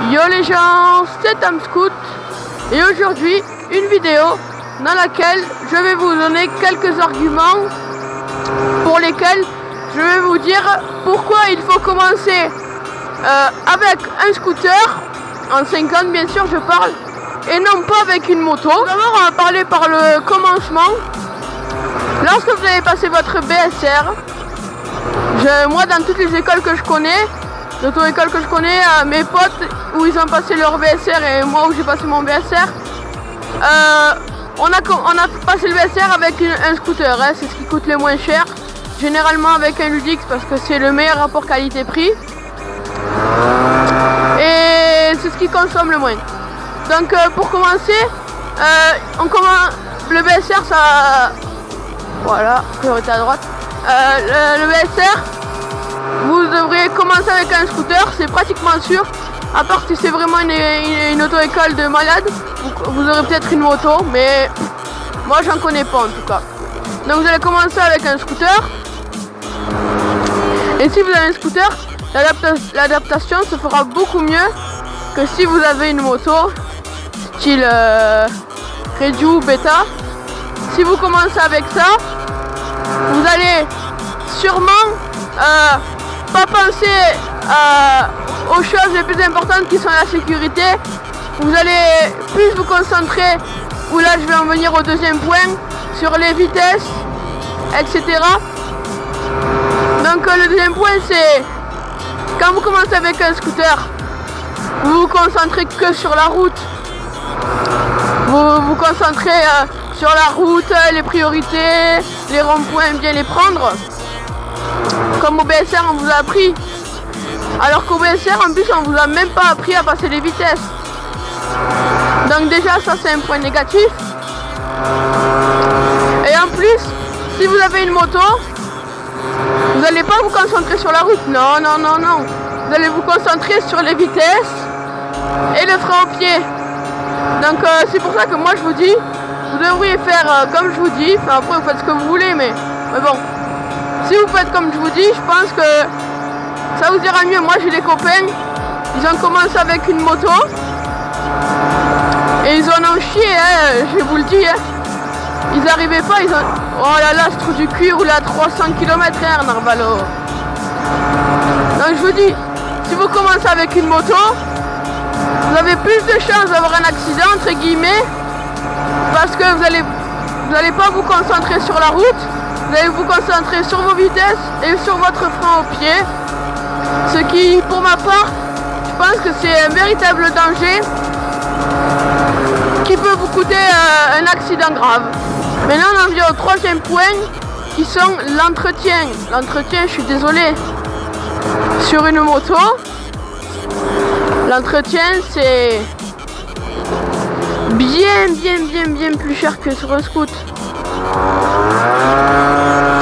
Yo les gens, c'est Tamscout et aujourd'hui une vidéo dans laquelle je vais vous donner quelques arguments pour lesquels je vais vous dire pourquoi il faut commencer avec un scooter, en 50 bien sûr je parle, et non pas avec une moto. D'abord on va parler par le commencement. Lorsque vous avez passé votre BSR, moi dans toutes les écoles que je connais, l'auto-école que je connais, mes potes où ils ont passé leur BSR et moi où j'ai passé mon BSR, on a passé le BSR avec un scooter, hein, c'est ce qui coûte le moins cher, généralement avec un Ludix parce que c'est le meilleur rapport qualité-prix et c'est ce qui consomme le moins. Donc pour commencer, le BSR, ça, voilà, priorité à droite, le BSR, vous devriez commencer avec un scooter, c'est pratiquement sûr, à part si c'est vraiment une auto-école de malade, vous aurez peut-être une moto, mais moi j'en connais pas en tout cas. Donc vous allez commencer avec un scooter, et si vous avez un scooter, l'adaptation se fera beaucoup mieux que si vous avez une moto, style Reju Beta. Si vous commencez avec ça, vous allez sûrement pas penser aux choses les plus importantes qui sont la sécurité. Vous allez plus vous concentrer, où là je vais en venir au deuxième point, sur les vitesses, etc. Donc le deuxième point c'est, quand vous commencez avec un scooter, vous vous concentrez que sur la route. Vous vous concentrez sur la route, les priorités, les ronds-points, bien les prendre. Comme au BSR on vous a appris. Alors qu'au BSR en plus on vous a même pas appris à passer les vitesses. Donc déjà ça c'est un point négatif. Et en plus, si vous avez une moto, vous n'allez pas vous concentrer sur la route. Non, non, non, non. Vous allez vous concentrer sur les vitesses et le frein au pied. Donc c'est pour ça que moi je vous dis, vous devriez faire comme je vous dis. Enfin après vous faites ce que vous voulez, mais bon. Si vous faites comme je vous dis, je pense que ça vous ira mieux. Moi j'ai des copains, ils ont commencé avec une moto et ils en ont chié, hein, je vous le dis. Hein. Ils n'arrivaient pas, ils ont... Oh là là, ce trou du cul roule à 300 km/h, Narvalo. Donc je vous dis, si vous commencez avec une moto, vous avez plus de chances d'avoir un accident, entre guillemets, parce que vous allez pas vous concentrer sur la route, vous allez vous concentrer sur vos vitesses et sur votre frein au pied. Ce qui, pour ma part, je pense que c'est un véritable danger qui peut vous coûter un accident grave. Maintenant, on en vient au troisième point, qui sont l'entretien. L'entretien, je suis désolé, sur une moto, l'entretien, c'est bien plus cher que sur un scoot.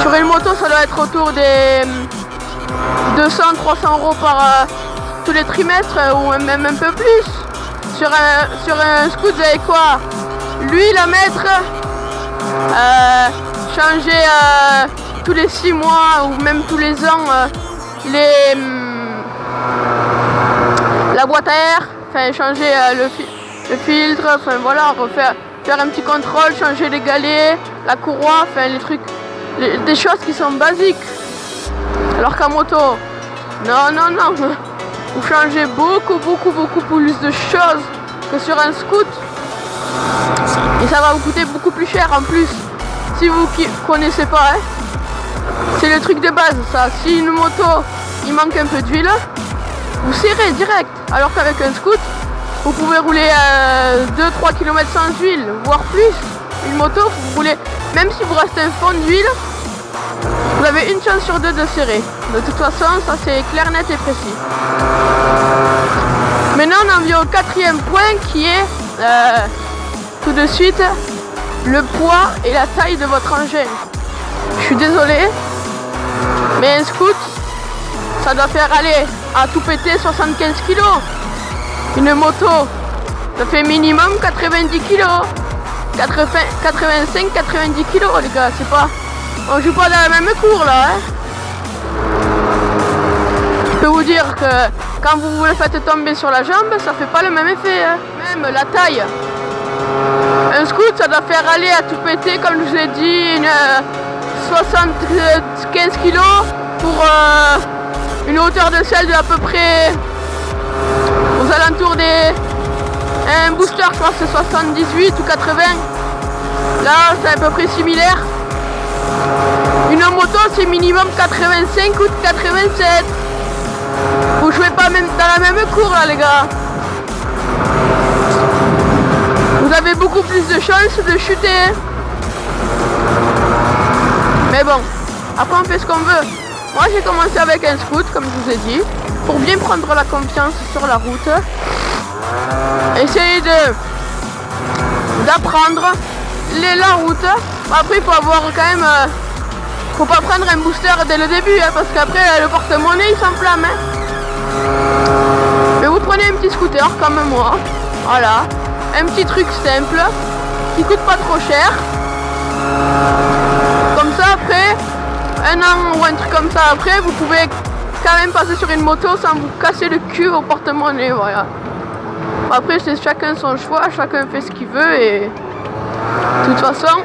Sur une moto, ça doit être autour des 200-300 € par tous les trimestres ou même un peu plus. Sur un scoot, vous avez quoi? L'huile à mettre, changer tous les 6 mois ou même tous les ans la boîte à air, enfin changer le filtre, enfin voilà, faire un petit contrôle, changer les galets, la courroie, enfin les trucs, des choses qui sont basiques. Alors qu'en moto, non, vous changez beaucoup plus de choses que sur un scoot. Et ça va vous coûter beaucoup plus cher en plus. Si vous connaissez pas, hein, c'est le truc de base ça. Si une moto, il manque un peu d'huile, vous serrez direct. Alors qu'avec un scoot, vous pouvez rouler 2-3 km sans huile, voire plus. Une moto, vous roulez, même si vous restez un fond d'huile, vous avez une chance sur 2 de serrer. De toute façon, ça c'est clair, net et précis. Maintenant, on en vient au quatrième point qui est tout de suite le poids et la taille de votre engin. Je suis désolé, mais un scoot, ça doit faire aller à tout péter 75 kg. Une moto, ça fait minimum 90 kg. 85-90 kg les gars, c'est pas... On joue pas dans la même cour là, hein. Je peux vous dire que quand vous le faites tomber sur la jambe, ça fait pas le même effet. Hein. Même la taille. Un scoot, ça doit faire aller à tout péter, comme je vous ai dit, une 75 kg pour une hauteur de selle de à peu près aux alentours des... Un booster, je crois que c'est 78 ou 80. Là, c'est à peu près similaire. Une moto, c'est minimum 85 ou 87. Vous jouez pas même dans la même cour, là, les gars. Vous avez beaucoup plus de chances de chuter. Mais bon, après on fait ce qu'on veut. Moi, j'ai commencé avec un scoot, comme je vous ai dit, pour bien prendre la confiance sur la route. Essayer d'apprendre la route. Après, il faut avoir quand même... faut pas prendre un booster dès le début, hein, parce qu'après, le porte-monnaie, il s'enflamme. Hein. Mais vous prenez un petit scooter, comme moi. Voilà. Un petit truc simple, qui coûte pas trop cher. Comme ça, après, un an ou un truc comme ça, après, vous pouvez quand même passer sur une moto sans vous casser le cul au porte-monnaie, voilà. Après, c'est chacun son choix, chacun fait ce qu'il veut et de toute façon,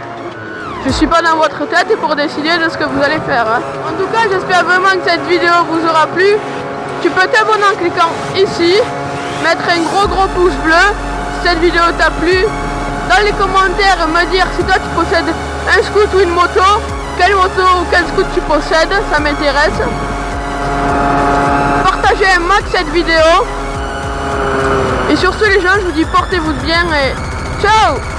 je suis pas dans votre tête pour décider de ce que vous allez faire. Hein. En tout cas, j'espère vraiment que cette vidéo vous aura plu. Tu peux t'abonner en cliquant ici, mettre un gros pouce bleu si cette vidéo t'a plu. Dans les commentaires, me dire si toi tu possèdes un scoot ou une moto, quelle moto ou quel scoot tu possèdes, ça m'intéresse. Partagez un max cette vidéo. Et sur ce les gens, je vous dis portez-vous bien et ciao.